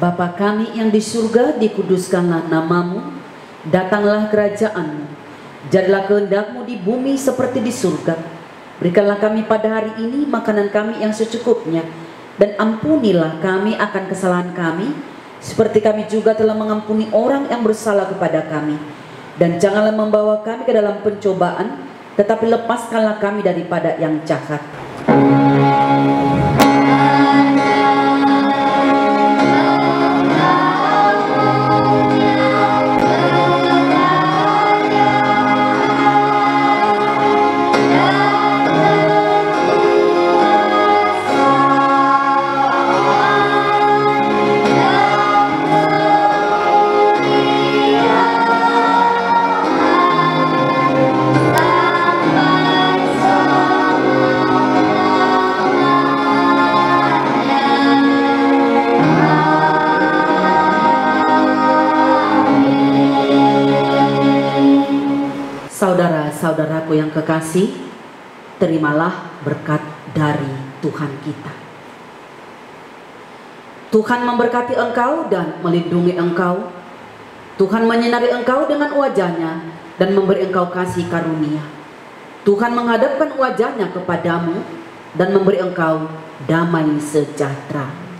Speaker 5: Bapa kami yang di surga, dikuduskanlah namamu, datanglah kerajaan-Mu, jadilah kehendak-Mu di bumi seperti di surga. Berikanlah kami pada hari ini makanan kami yang secukupnya, dan ampunilah kami akan kesalahan kami, seperti kami juga telah mengampuni orang yang bersalah kepada kami. Dan janganlah membawa kami ke dalam pencobaan, tetapi lepaskanlah kami daripada yang jahat. Saudara-saudaraku yang kekasih, terimalah berkat dari Tuhan kita. Tuhan memberkati engkau dan melindungi engkau. Tuhan menyinari engkau dengan wajah-Nya dan memberi engkau kasih karunia. Tuhan menghadapkan wajah-Nya kepadamu dan memberi engkau damai sejahtera.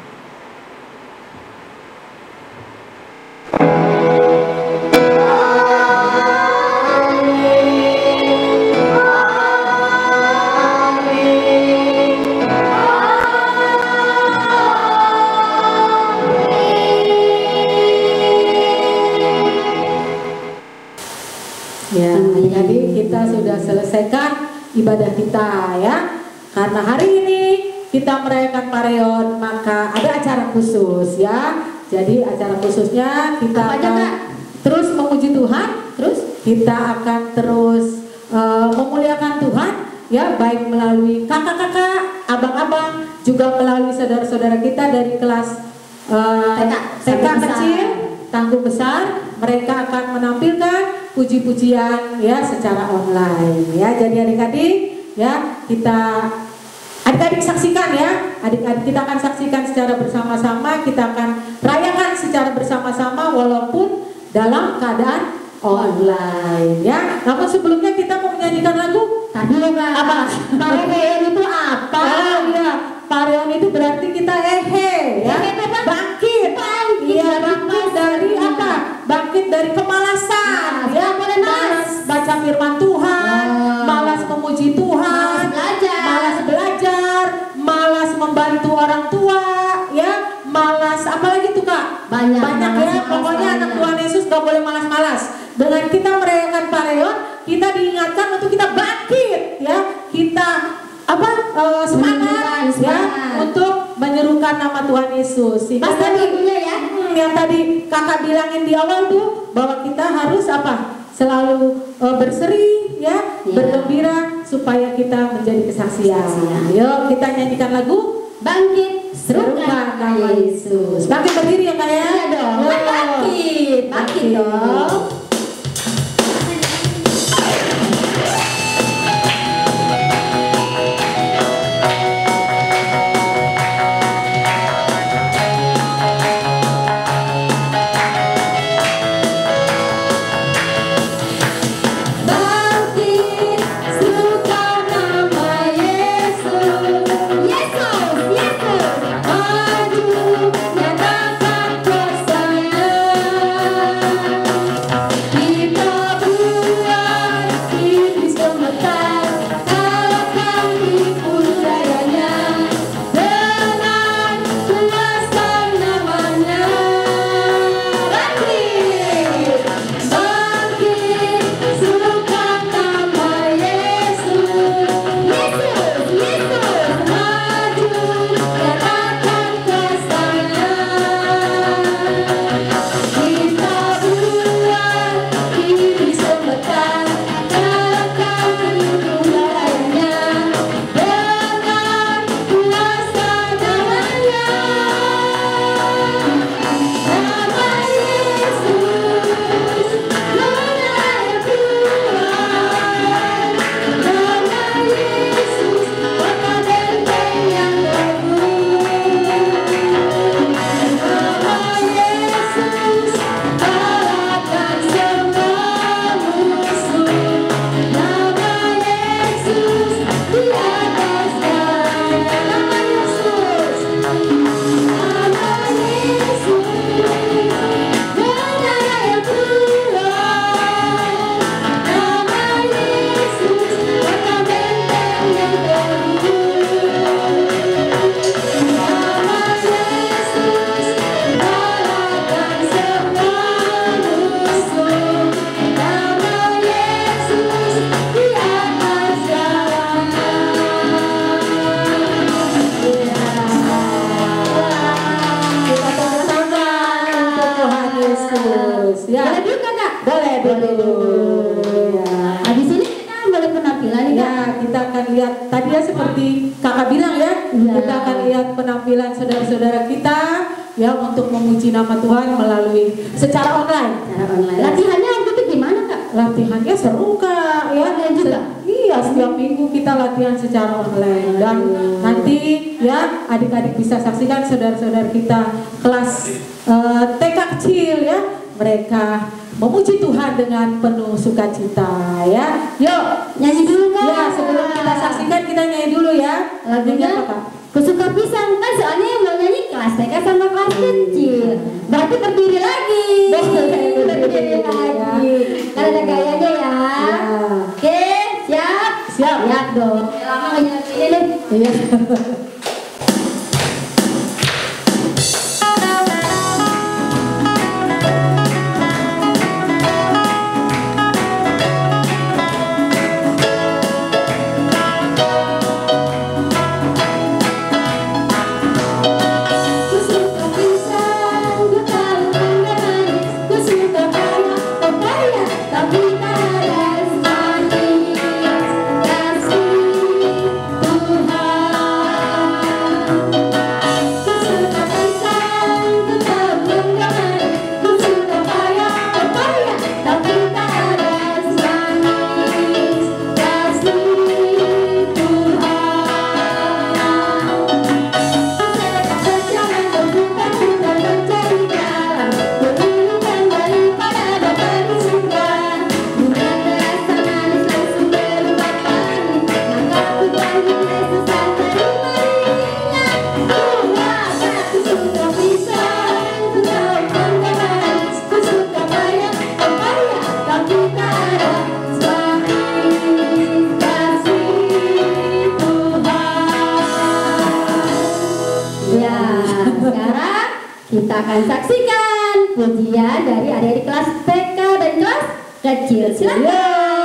Speaker 1: Ya, jadi kita sudah selesaikan ibadah kita ya. karena hari ini kita merayakan Pareon, maka ada acara khusus ya. Jadi acara khususnya kita akan terus memuji Tuhan, terus kita akan terus memuliakan Tuhan ya, baik melalui kakak-kakak, abang-abang, juga melalui saudara-saudara kita dari kelas TK kecil, tangguh besar. Mereka akan menampilkan puji-pujian ya secara online ya. Jadi adik-adik ya, adik-adik saksikan ya, adik-adik kita akan saksikan secara bersama-sama, kita akan rayakan secara bersama-sama walaupun dalam keadaan online ya. Namun sebelumnya kita mau menyanyikan lagu. Tadi apa? Pareon itu apa? Ya, Pareon itu berarti kita ehe ya. Bangkit. Iya, bangkit dari apa? Bangkit dari kemalasan. Ya, malas baca firman Tuhan, malas memuji Tuhan, malas belajar, malas membantu orang tua, ya, malas apalagi tuh Kak? Banyak ya. Pokoknya anak Tuhan Yesus gak boleh malas-malas. Dengan kita merayakan Pareon, kita diingatkan untuk kita bangkit, ya, kita semangat ya untuk menyerukan nama Tuhan Yesus. Pas tadi ya, yang tadi kakak bilangin di awal tuh bahwa kita harus apa? Selalu berseri ya, bergembira supaya kita menjadi kesaksian. Yuk kita nyanyikan lagu Bangkit Serukan Nama Yesus. Bangkit berdiri ya Kak ya? Iya dong. Bangkit dong. Seperti kakak bilang ya, kita akan lihat penampilan saudara-saudara kita ya untuk memuji nama Tuhan melalui secara online. Latihannya waktu itu gimana Kak? Latihannya seru Kak ya. Iya, setiap minggu kita latihan secara online dan nanti ya adik-adik bisa saksikan saudara-saudara kita kelas TK kecil ya, mereka memuji Tuhan dengan penuh sukacita ya. Yuk nyanyi dulu Kak. Ya, sebelum kita saksikan kita nyanyi dulu ya. Lagunya apa Kak? Kusuka pisang kan, soalnya yang mau nyanyi kelas TK sama kelas kecil. Berarti berdiri lagi. Berdiri lagi. Kan ada gayanya ya. Oke, siap? Siap dong. Lama nggak nyanyi deh. Iya.
Speaker 2: Kita akan saksikan pujian dari adik-adik kelas TK dan kelas kecil. Silakan.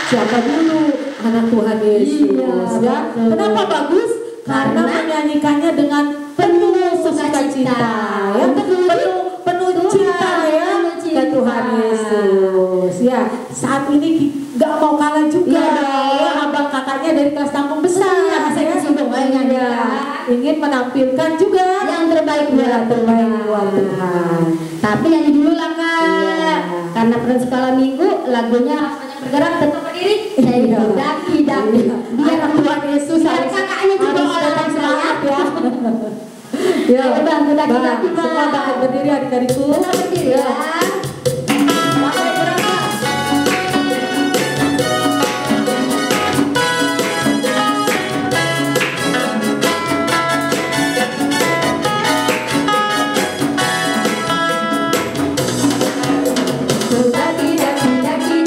Speaker 1: Siapa dulu anak Tuhan Yesus? Ya. Kenapa bagus? Karena menyanyikannya dengan penuh sukacita, ya, penuh cinta ya ke Tuhan Yesus. Ya, saat ini nggak mau kalah juga ya, abang kakaknya dari kelas Tanggung Besar. Saya ingin menampilkan juga
Speaker 2: yang terbaik buat
Speaker 1: Tuhan.
Speaker 2: Tapi nyanyi dulu lah Kak, karena perlu sekolah minggu lagunya bergerak tetap berdiri. Daki
Speaker 1: biar Tuhan Yesus
Speaker 2: biar kakaknya juga
Speaker 1: tetap semangat ya.
Speaker 2: Ya, bantu daki
Speaker 1: semua bangkit berdiri adik-adikku.
Speaker 2: Tetap berdiri ya. Daki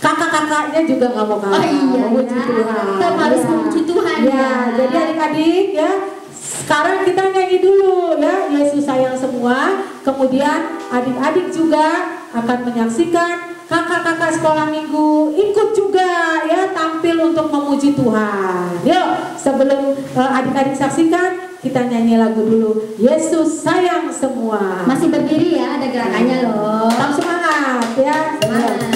Speaker 1: kakak-kakaknya juga nggak mau kalah.
Speaker 2: Oh iya,
Speaker 1: memuji Tuhan.
Speaker 2: Tetap harus
Speaker 1: Ya.
Speaker 2: memuji Tuhan.
Speaker 1: Ya, jadi adik-adik ya, sekarang kita nyanyi dulu ya, Yesus sayang semua. Kemudian adik-adik juga akan menyaksikan kakak-kakak sekolah minggu ikut juga ya tampil untuk memuji Tuhan. Yuk, sebelum adik-adik saksikan, kita nyanyi lagu dulu, Yesus sayang semua.
Speaker 2: Masih berdiri ya, ada gerakannya loh.
Speaker 1: Tetap semangat ya.
Speaker 2: Semangat.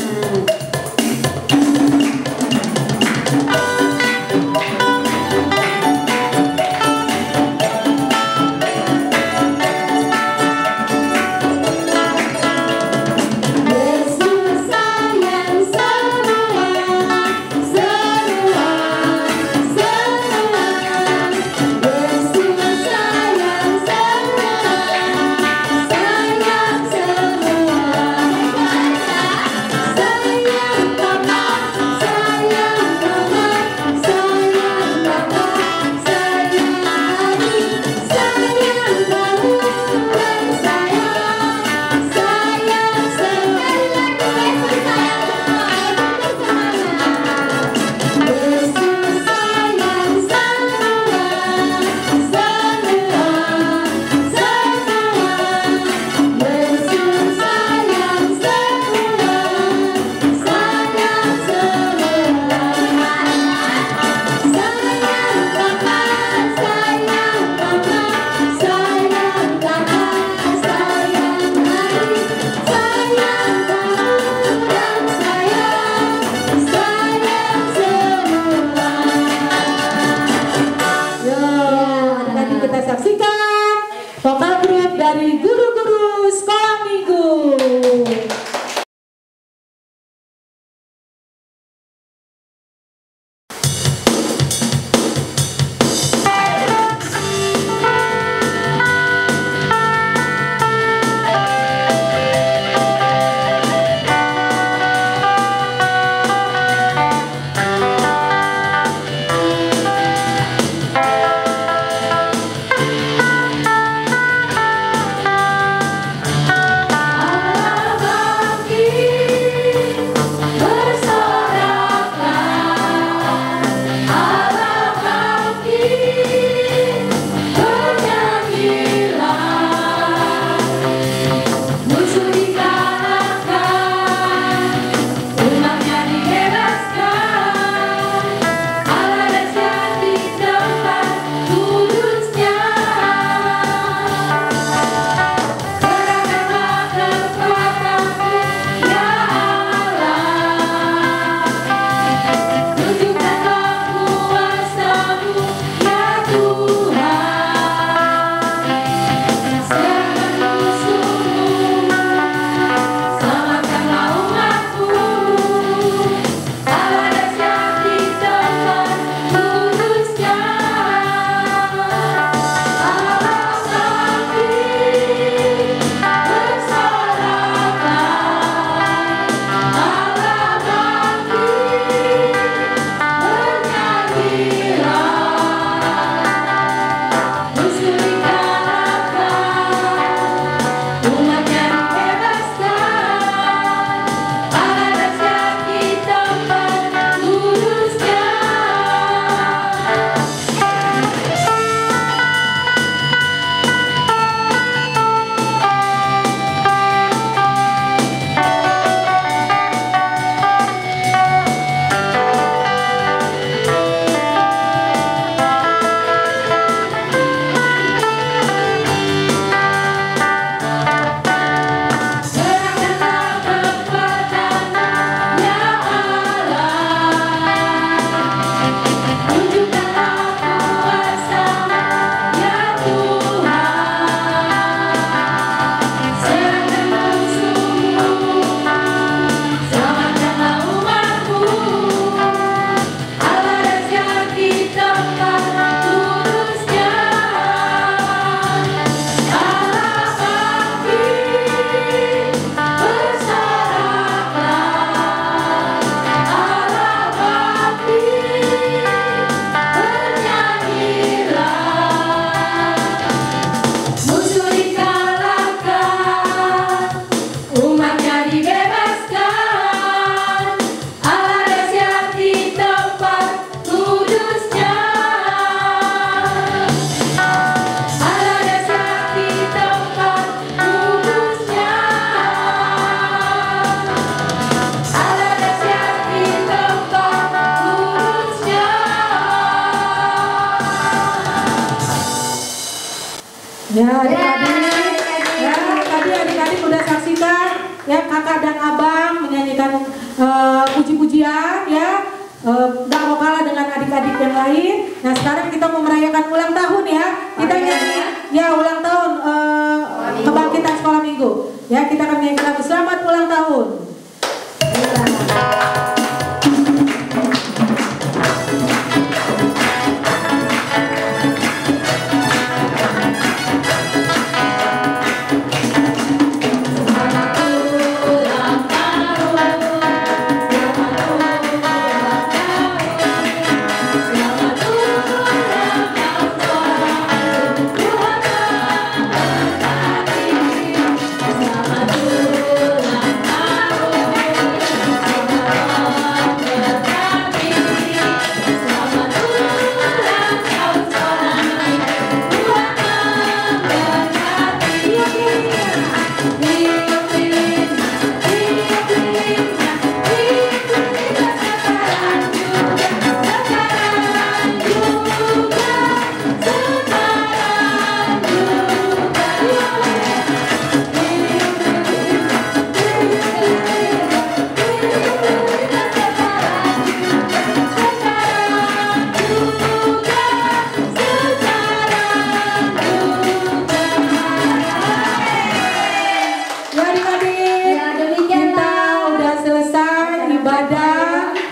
Speaker 1: Vokal grup dari guru-guru sekolah minggu. Ya, adik-adik. Ya, tadi adik-adik udah saksikan ya kakak dan abang menyanyikan puji-pujian ya. Gak mau kalah dengan adik-adik yang lain. Nah sekarang kita mau merayakan ulang tahun ya. Kita nyanyi ya ulang tahun kebangkitan sekolah minggu. Ya kita akan nyanyi lagu selamat ulang tahun.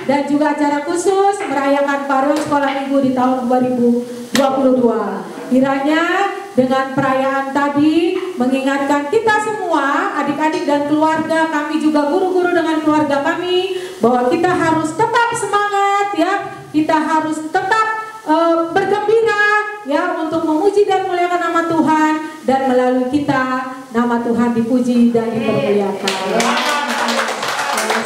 Speaker 1: Dan juga acara khusus merayakan Paruan Sekolah Minggu di tahun 2022. Kiranya dengan perayaan tadi mengingatkan kita semua, adik-adik dan keluarga, kami juga guru-guru dengan keluarga kami, bahwa kita harus tetap semangat ya, kita harus tetap bergembira ya untuk memuji dan memuliakan nama Tuhan, dan melalui kita nama Tuhan dipuji dan dipermuliakan.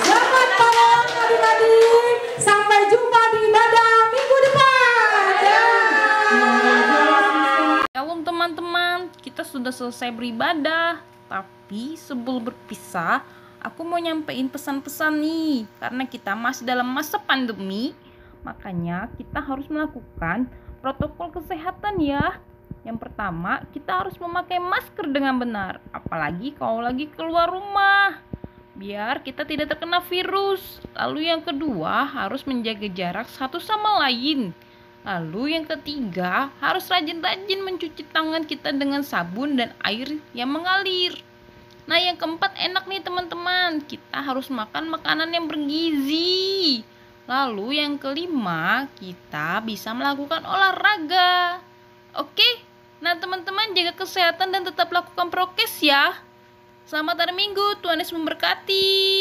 Speaker 1: Selamat malam adik-adik, sampai jumpa di ibadah minggu depan.
Speaker 6: Shalom teman-teman, kita sudah selesai beribadah. Tapi sebelum berpisah, aku mau nyampein pesan-pesan nih. Karena kita masih dalam masa pandemi, makanya kita harus melakukan protokol kesehatan ya. Yang pertama, kita harus memakai masker dengan benar, apalagi kalau lagi keluar rumah, biar kita tidak terkena virus. Lalu yang kedua, harus menjaga jarak satu sama lain. Lalu yang ketiga, harus rajin-rajin mencuci tangan kita dengan sabun dan air yang mengalir. Nah yang keempat, enak nih teman-teman, kita harus makan makanan yang bergizi. Lalu yang kelima, kita bisa melakukan olahraga. Oke, nah teman-teman jaga kesehatan dan tetap lakukan prokes ya. Selamat hari Minggu, Tuhan Yesus memberkati.